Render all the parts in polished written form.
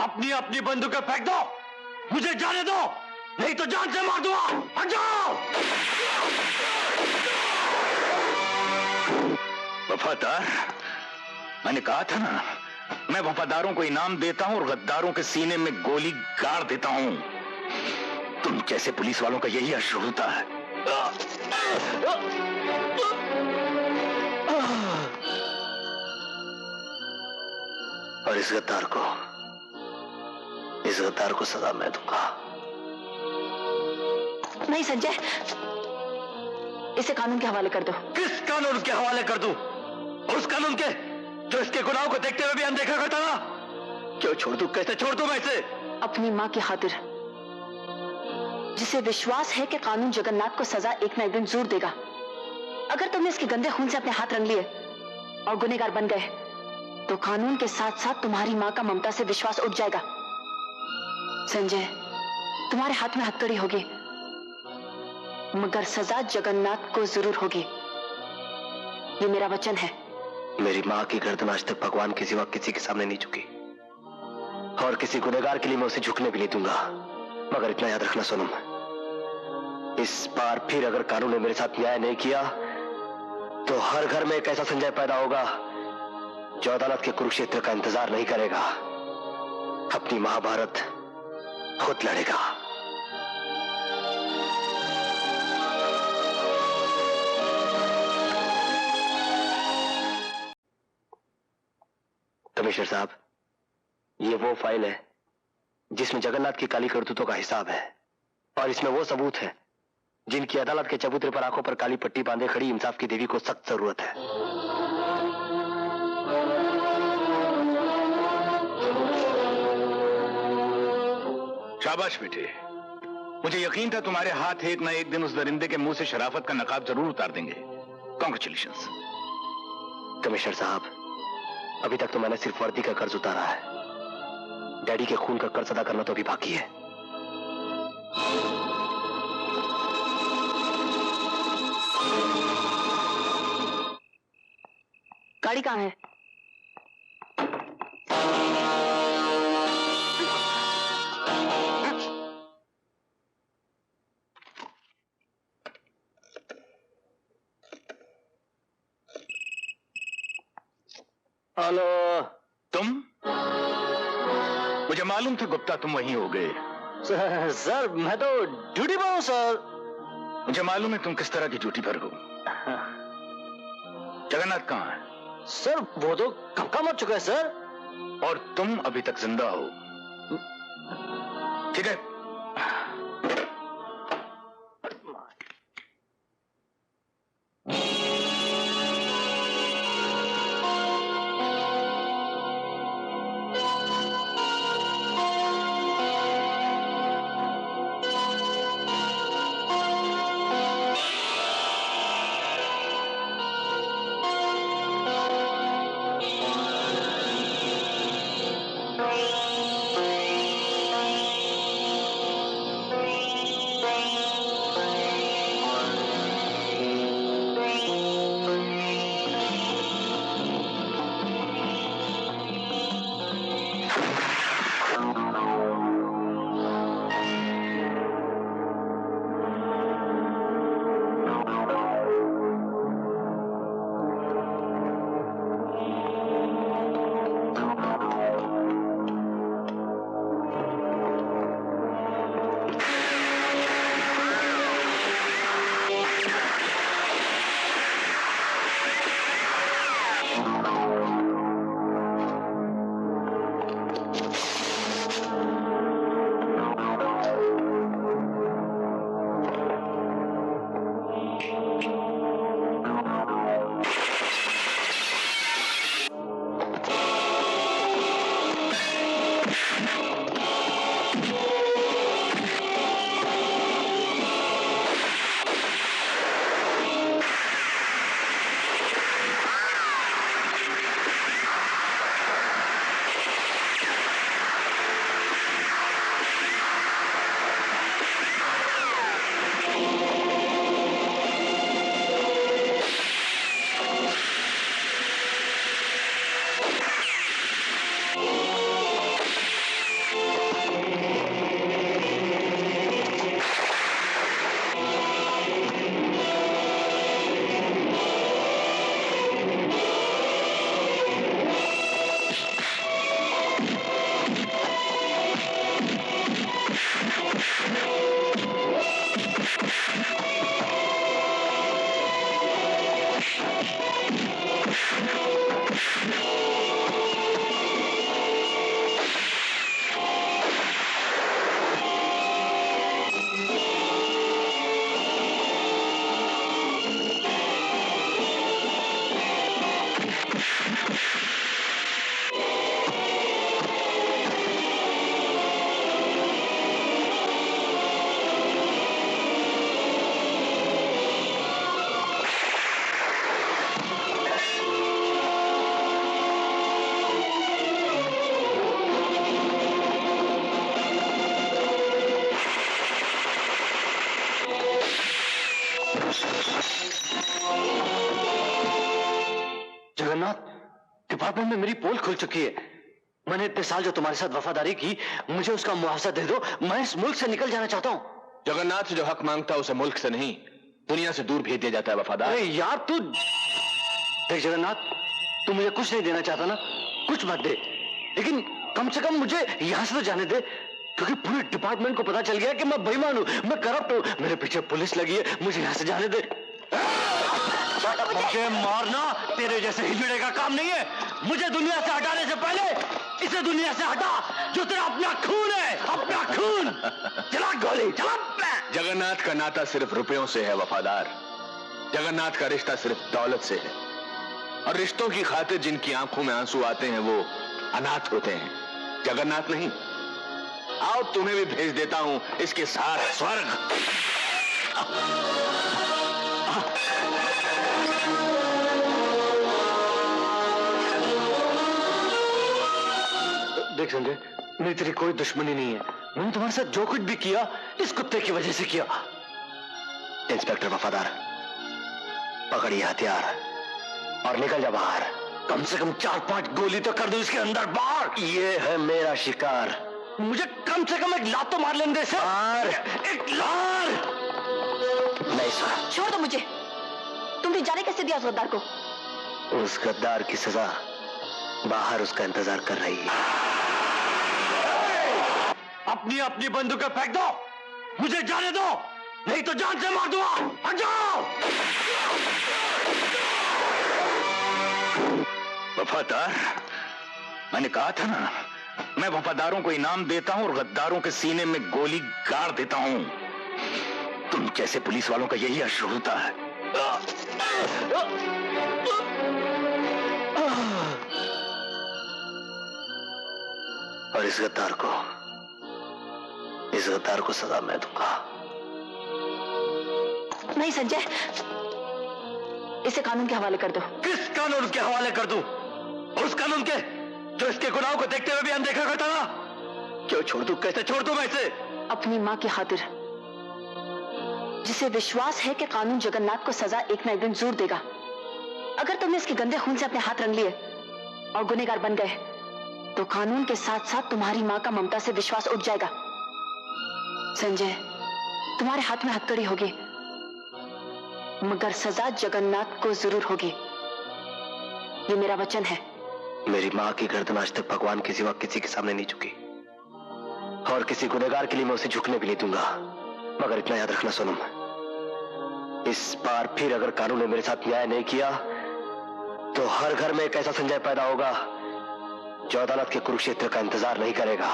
अपनी अपनी बंदूकें फेंक दो, मुझे जाने दो, नहीं तो जान से मार दूंगा। हट जाओ। वफादार, मैंने कहा था ना, मैं वफादारों को इनाम देता हूं और गद्दारों के सीने में गोली गाड़ देता हूं। तुम जैसे पुलिस वालों का यही अश्र होता है। और इस गद्दार को सजा मैं दूंगा। नहीं संजय, इसे कानून के हवाले कर दो। किस कानून के हवाले कर दूं? उस कानून के जो इसके गुनाहों को देखते हुए भी अनदेखा करता था। क्यों छोड़ दूं? कैसे छोड़ दूं मैं इसे? अपनी मां की खातिर, जिसे विश्वास है कि कानून जगन्नाथ को सजा एक न एक दिन जरूर देगा। अगर तुमने इसके गंदे खून से अपने हाथ रंग लिए और गुनहगार बन गए, तो कानून के साथ साथ तुम्हारी मां का ममता से विश्वास उठ जाएगा। संजय, तुम्हारे हाथ में हथकड़ी होगी, मगर सजा जगन्नाथ को जरूर होगी। ये मेरा वचन है। मेरी मां की गर्दन आज तक भगवान के सिवा किसी के सामने नहीं झुकी, और किसी गुनहगार के लिए मैं उसे झुकने भी नहीं दूंगा। मगर इतना याद रखना सोनम, इस बार फिर अगर कानून ने मेरे साथ न्याय नहीं किया, तो हर घर में एक ऐसा संजय पैदा होगा जो अदालत के कुरुक्षेत्र का इंतजार नहीं करेगा, अपनी महाभारत खुद लड़ेगा। कमिश्नर साहब, ये वो फाइल है जिसमें जगन्नाथ की काली करतूतों का हिसाब है, और इसमें वो सबूत है जिनकी अदालत के चबूतरे पर आंखों पर काली पट्टी बांधे खड़ी इंसाफ की देवी को सख्त जरूरत है। शाबाश बेटे, मुझे यकीन था तुम्हारे हाथ एक ना एक दिन उस दरिंदे के मुंह से शराफत का नकाब जरूर उतार देंगे। कांग्रेचुलेशंस। कमिश्नर साहब, अभी तक तो मैंने सिर्फ वर्दी का कर्ज उतारा है, डैडी के खून का कर्ज अदा करना तो अभी बाकी है। गाड़ी कहाँ है? हेलो। तुम? मुझे मालूम था गुप्ता तुम वहीं हो गए। सर मैं तो ड्यूटी पर हूं सर। मुझे मालूम है तुम किस तरह की ड्यूटी पर हो। जगन्नाथ कहाँ है? सर वो तो कब का मर चुका है सर। और तुम अभी तक जिंदा हो। ठीक है, डिपार्टमेंट में मेरी पोल खुल चुकी है। मैंने इतने साल जो तुम्हारे साथ वफादारी की, मुझे उसका मुआवजा दे दो। मैं इस मुल्क से निकल जाना चाहता हूँ। जगन्नाथ जो हक मांगता है उसे मुल्क से नहीं दुनिया से दूर भेज दिया जाता है वफादार। अरे यार तू देख जगन्नाथ, तू मुझे कुछ नहीं देना चाहता ना, कुछ मत दे, लेकिन कम से कम मुझे यहां से तो जाने दे, क्योंकि पूरे डिपार्टमेंट को पता चल गया कि मैं बेईमान हूं, मैं करप्ट हूं, मेरे पीछे पुलिस लगी है। मुझे यहां से जाने दे। मुझे मारना तेरे जैसे हिजड़े का काम नहीं है। मुझे दुनिया से हटाने से पहले इसे दुनिया से हटा, जो तेरा अपना खून है, अपना खून। चला गोली, चला। जगन्नाथ का नाता सिर्फ रुपयों से है वफादार। जगन्नाथ का रिश्ता सिर्फ दौलत से है, और रिश्तों की खातिर जिनकी आंखों में आंसू आते हैं वो अनाथ होते हैं, जगन्नाथ नहीं। आओ तुम्हें भी भेज देता हूं इसके साथ स्वर्ग। देख संजय, मेरी तेरी कोई दुश्मनी नहीं है। मैंने तुम्हारे साथ जो कुछ भी किया इस कुत्ते की वजह से किया। इंस्पेक्टर वफादार, पकड़िए हथियार और निकल जा बाहर। कम से कम 4-5 गोली तो कर दो इसके अंदर बाहर। ये है मेरा शिकार, मुझे कम से कम एक लात तो मार लेने दे। एक लार नहीं सर। छोड़ दो मुझे। तुमने जाने कैसे दिया उस गद्दार को? उस गद्दार की सजा बाहर उसका इंतजार कर रही है। अपनी अपनी बंदूकें फेंक दो, मुझे जाने दो, नहीं तो जान से मार दूंगा। हट जाओ। वफादार, मैंने कहा था ना, मैं वफादारों को इनाम देता हूं और गद्दारों के सीने में गोली गाड़ देता हूं। तुम जैसे पुलिस वालों का यही अश्र होता है। और इस गद्दार को सजा मैं दूंगा। नहीं संजय, इसे कानून के हवाले कर दो। किस कानून के हवाले कर दूं? उस कानून के जो इसके गुनाहों को देखते हुए भी अनदेखा करता था। क्यों छोड़ दूं? कैसे छोड़ दूं मैं इसे? अपनी मां की खातिर, जिसे विश्वास है कि कानून जगन्नाथ को सजा एक ना एक दिन जरूर देगा। अगर तुमने इसके गंदे खून से अपने हाथ रंग लिए और गुनहगार बन गए, तो कानून के साथ साथ तुम्हारी मां का ममता से विश्वास उठ जाएगा। संजय, तुम्हारे हाथ में हथकड़ी होगी, मगर सजा जगन्नाथ को जरूर होगी। ये मेरा वचन है। मेरी मां की गर्दन आज तक भगवान के सिवा किसी के सामने नहीं झुकी, और किसी गुनहगार के लिए मैं उसे झुकने भी नहीं दूंगा। मगर इतना याद रखना सोनम, इस बार फिर अगर कानून ने मेरे साथ न्याय नहीं किया, तो हर घर में एक ऐसा संजय पैदा होगा जो अदालत के कुरुक्षेत्र का इंतजार नहीं करेगा,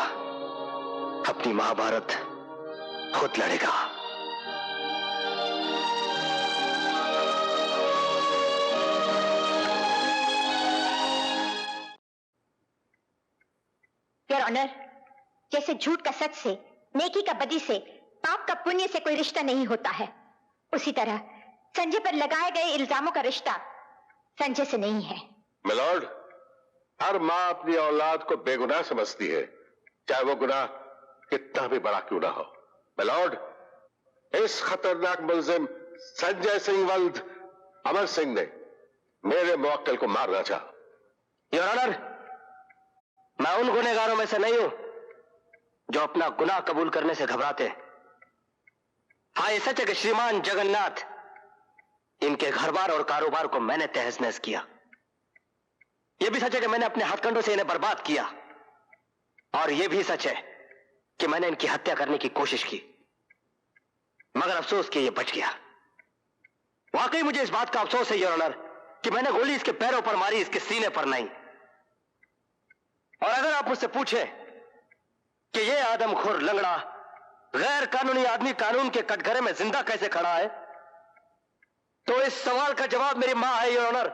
अपनी महाभारत खुद लड़ेगा। योर ऑनर, जैसे झूठ का सच से, नेकी का बदी से, पाप का पुण्य से कोई रिश्ता नहीं होता है, उसी तरह संजय पर लगाए गए इल्जामों का रिश्ता संजय से नहीं है। मिलॉर्ड, हर माँ अपनी औलाद को बेगुनाह समझती है, चाहे वो गुनाह कितना भी बड़ा क्यों ना हो। मिलॉर्ड, इस खतरनाक मुलजिम संजय सिंह वल्द अमर सिंह ने मेरे मुवक्किल को मारना चाहा। योर ऑनर, मैं उन गुनहगारों में से नहीं हूं जो अपना गुनाह कबूल करने से घबराते। हाँ, ये सच है कि श्रीमान जगन्नाथ, इनके घर बार और कारोबार को मैंने तहस नहस किया। यह भी सच है कि मैंने अपने हथकंडों से इन्हें बर्बाद किया, और यह भी सच है कि मैंने इनकी हत्या करने की कोशिश की, मगर अफसोस कि यह बच गया। वाकई मुझे इस बात का अफसोस है योर ऑनर कि मैंने गोली इसके पैरों पर मारी, इसके सीने पर नहीं। और अगर आप मुझसे पूछें कि यह आदमखोर लंगड़ा गैर कानूनी आदमी कानून के कटघरे में जिंदा कैसे खड़ा है, तो इस सवाल का जवाब मेरी मां है योर ऑनर,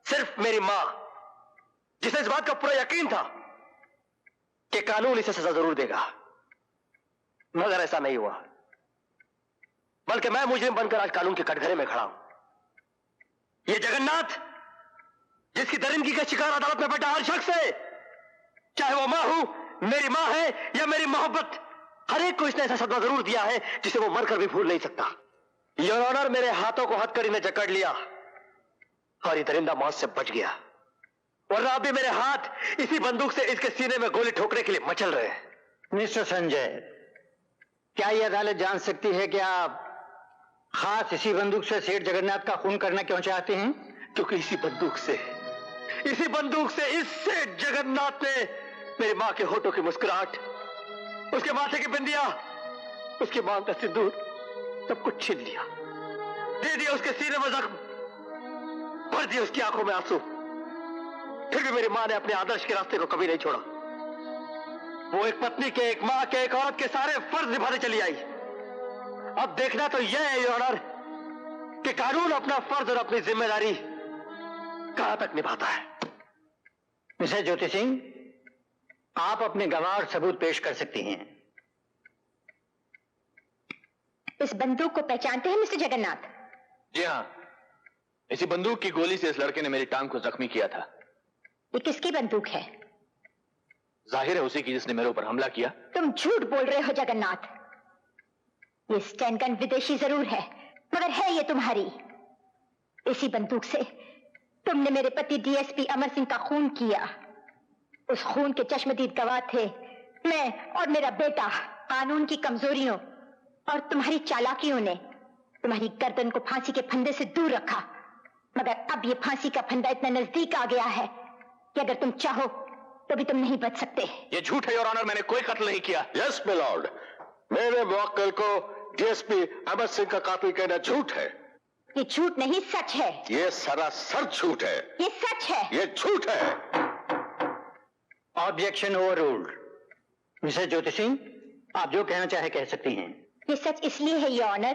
सिर्फ मेरी मां, जिसे इस बात का पूरा यकीन था कि कानून इसे सजा जरूर देगा। मगर ऐसा नहीं हुआ, बल्कि मैं मुजरिम बनकर आज कानून के कटघरे में खड़ा हूं। यह जगन्नाथ, जिसकी दरिंदगी का शिकार अदालत में बैठा हर शख्स है, चाहे वो मां हूं, मेरी मां है या मेरी मोहब्बत, हर एक को इसने ऐसा सदमा जरूर दिया है जिसे वो मरकर भी भूल नहीं सकता। योर ऑनर, मेरे हाथों को हथकड़ी ने जकड़ लिया और ये दरिंदा मौत से बच गया, वरना अभी मेरे हाथ इसी बंदूक से इसके सीने में गोली ठोकने के लिए मचल रहे हैं। मिस्टर संजय, क्या यह अदालत जान सकती है कि आप खास इसी बंदूक से सेठ जगन्नाथ का खून करना क्यों चाहते हैं? क्योंकि इसी बंदूक से इस सेठ जगन्नाथ ने मेरी माँ के होठों की मुस्कुराहट, उसके माथे की बिंदिया, उसकी मांग का सिंदूर सब कुछ छीन लिया, दे दिया उसके सीने में जख्म, भर दिया उसकी आंखों में आंसू। फिर भी मेरी माँ ने अपने आदर्श के रास्ते को कभी नहीं छोड़ा। वो एक पत्नी के, एक माँ के, एक औरत के सारे फर्ज निभाने चली आई। अब देखना तो यह है योर ऑनर कि कानून अपना फर्ज और अपनी जिम्मेदारी कहां तक निभाता है। मिस्टर ज्योति सिंह, आप अपने गवाह और सबूत पेश कर सकती हैं। इस बंदूक को पहचानते हैं मिस्टर जगन्नाथ? जी हाँ, इसी बंदूक की गोली से इस लड़के ने मेरी टांग को जख्मी किया था। ये किसकी बंदूक है? जाहिर है उसी की जिसने मेरे ऊपर हमला किया। तुम झूठ बोल रहे हो जगन्नाथ। ये स्टैन गन विदेशी जरूर है, मगर है ये तुम्हारी। इसी बंदूक से तुमने मेरे पति डीएसपी अमर सिंह का खून किया। उस खून के चश्मदीद गवाह थे मैं और मेरा बेटा। कानून की कमजोरियों और तुम्हारी चालाकियों ने तुम्हारी गर्दन को फांसी के फंदे से दूर रखा, मगर अब ये फांसी का फंदा इतना नजदीक आ गया है कि अगर तुम चाहो तो भी तुम नहीं बच सकते। ये झूठ है योर ऑनर, मैंने कोई कत्ल नहीं किया। यस माय लॉर्ड, मेरे मुवक्किल को डीएसपी अमर सिंह का कातिल कहना झूठ है। ये झूठ नहीं, सच है। ये सरासर झूठ है। ये सच है। ये झूठ है। Objection overruled. Mister Jyoti Singh, आप जो कहना चाहे कह सकती हैं। ये सच इसलिए है योर ऑनर,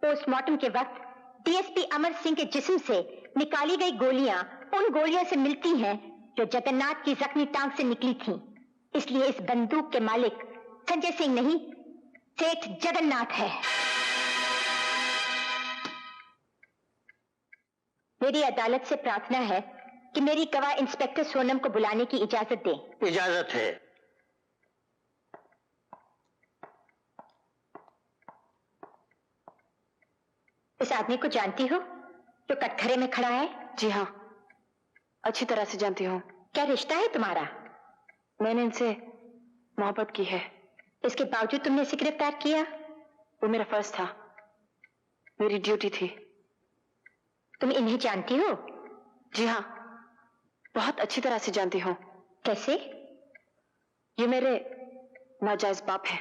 पोस्टमार्टम के वक्त डीएसपी अमर सिंह के जिस्म से निकाली गई गोलियां उन गोलियों से मिलती हैं जो जगन्नाथ की जख्मी टांग से निकली थीं। इसलिए इस बंदूक के मालिक संजय सिंह नहीं, सेठ जगन्नाथ है। मेरी अदालत से प्रार्थना है कि मेरी गवाह इंस्पेक्टर सोनम को बुलाने की इजाजत दें। इजाजत है। इस आदमी को जानती हो जो कटघरे में खड़ा है? जी हाँ, अच्छी तरह से जानती हूँ। क्या रिश्ता है तुम्हारा? मैंने इनसे मोहब्बत की है। इसके बावजूद तुमने इसे गिरफ्तार किया? वो मेरा फर्ज था, मेरी ड्यूटी थी। तुम इन्हें जानती हो? जी हाँ, बहुत अच्छी तरह से जानती हूँ। कैसे? ये मेरे नाजायज बाप है।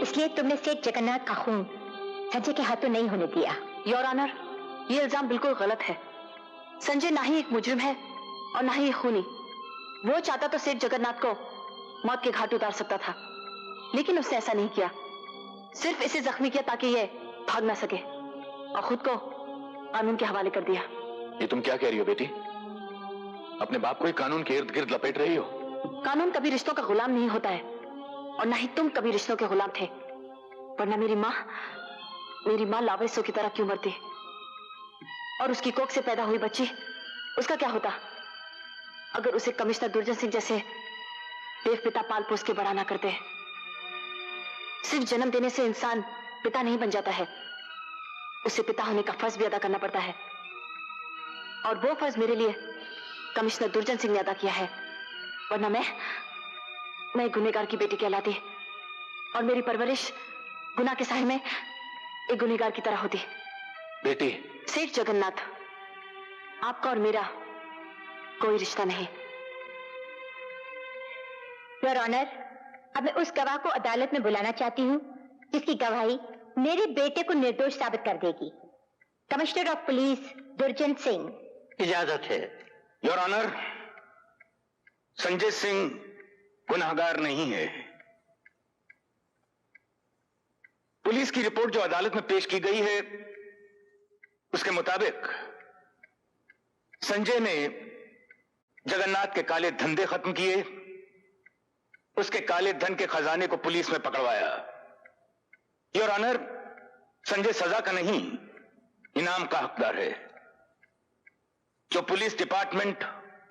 इसलिए तुमने सेठ जगन्नाथ का खून संजय के हाथों नहीं होने दिया। योर ऑनर, ये इल्जाम बिल्कुल गलत है। संजय ना ही एक मुजरिम है और ना ही एक खूनी। वो चाहता तो सेठ जगन्नाथ को मौत के घाट उतार सकता था, लेकिन उसने ऐसा नहीं किया। सिर्फ इसे जख्मी किया ताकि ये भाग ना सके और खुद को कानून के हवाले कर दिया। ये तुम क्या कह रही हो बेटी? अपने बाप को ही कानून के इर्द गिर्द लपेट रही हो। कानून कभी रिश्तों का गुलाम नहीं होता है, और ना ही तुम कभी रिश्तों के गुलाम थे। वरना मेरी माँ लावारिसों की तरह क्यों मरती? और उसकी कोख से पैदा हुई बच्ची, उसका क्या होता अगर उसे कमिश्नर दुर्जन सिंह जैसे देव पिता पाल पोस के बड़ा ना करते? सिर्फ जन्म देने से इंसान पिता नहीं बन जाता है, उसे पिता होने का फर्ज भी अदा करना पड़ता है। और वो फर्ज मेरे लिए कमिश्नर दुर्जन सिंह ने अदा किया है। वरना मैं गुनहगार की बेटी कहलाती और मेरी परवरिश गुनाह के साए में एक गुनहगार की तरह होती। बेटी, सेठ जगन्नाथ, आपका और मेरा कोई रिश्ता नहीं। योर ऑनर, अब मैं उस गवाह को अदालत में बुलाना चाहती हूँ जिसकी गवाही मेरे बेटे को निर्दोष साबित कर देगी। कमिश्नर ऑफ पुलिस दुर्जन सिंह। इजाजत है। योर ऑनर, संजय सिंह गुनहगार नहीं है। पुलिस की रिपोर्ट जो अदालत में पेश की गई है उसके मुताबिक संजय ने जगन्नाथ के काले धंधे खत्म किए, उसके काले धन के खजाने को पुलिस में पकड़वाया। योर ऑनर, संजय सजा का नहीं इनाम का हकदार है, जो पुलिस डिपार्टमेंट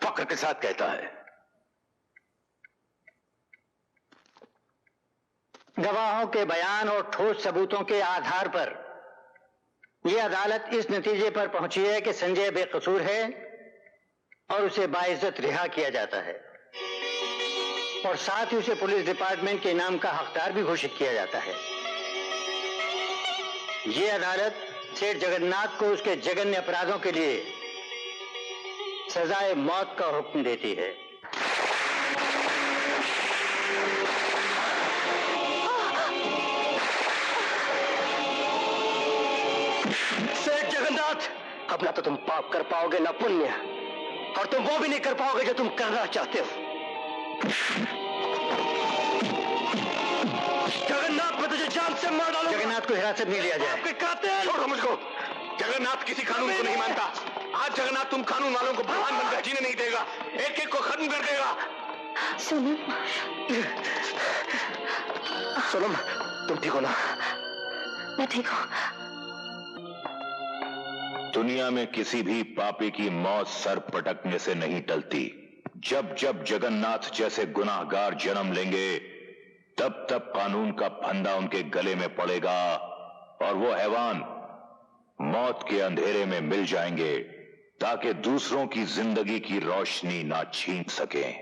फख्र के साथ कहता है। गवाहों के बयान और ठोस सबूतों के आधार पर यह अदालत इस नतीजे पर पहुंची है कि संजय बेकसूर है और उसे बाइज्जत रिहा किया जाता है और साथ ही उसे पुलिस डिपार्टमेंट के इनाम का हकदार भी घोषित किया जाता है। ये अदालत सेठ जगन्नाथ को उसके जघन्य अपराधों के लिए सजाए मौत का हुक्म देती है। सेठ जगन्नाथ, अब ना तो तुम पाप कर पाओगे ना पुण्य, और तुम वो भी नहीं कर पाओगे जो तुम करना चाहते हो। जगन्नाथ, मैं तुझे जान से मार डालूंगा। जगन्नाथ को हिरासत में लिया जाए। आपके कातिल। छोड़ो मुझको। जगन्नाथ किसी कानून को नहीं मानता। आज जगन्नाथ तुम कानून वालों को भगवान बनकर जीने नहीं देगा, एक एक को खत्म कर देगा। सोनम, सोनम, तुम ठीक हो ना? मैं ठीक हूँ। दुनिया में किसी भी पापी की मौत सर पटकने से नहीं टलती। जब जब जगन्नाथ जैसे गुनाहगार जन्म लेंगे, तब तब कानून का फंदा उनके गले में पड़ेगा और वो हैवान मौत के अंधेरे में मिल जाएंगे, ताकि दूसरों की जिंदगी की रोशनी ना छीन सकें।